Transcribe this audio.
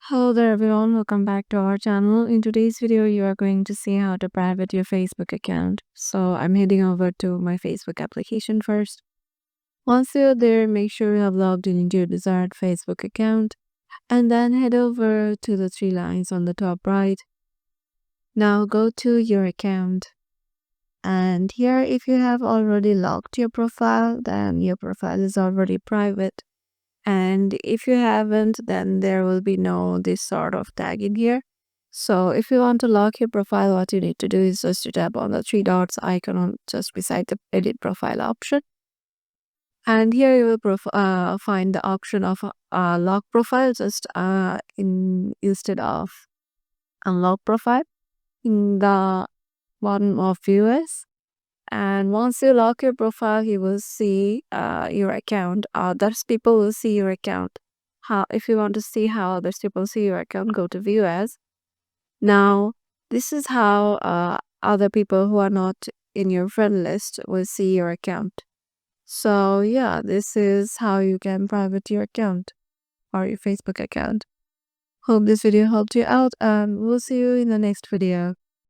Hello there everyone, welcome back to our channel. In today's video, you are going to see how to private your Facebook account. So I'm heading over to my Facebook application first. Once you're there, make sure you have logged in into your desired Facebook account and then head over to the three lines on the top right. Now go to your account, and here if you have already logged your profile, then your profile is already private. And if you haven't, then there will be no this sort of tag in here. So if you want to lock your profile, what you need to do is just to tap on the three dots icon on just beside the edit profile option. And here you will find the option of lock profile just instead of unlock profile in the bottom of views. And once you lock your profile, you will see your account. Others people will see your account. If you want to see how others people see your account, go to view as. Now, this is how other people who are not in your friend list will see your account. So yeah, this is how you can private your account or your Facebook account. Hope this video helped you out, and we'll see you in the next video.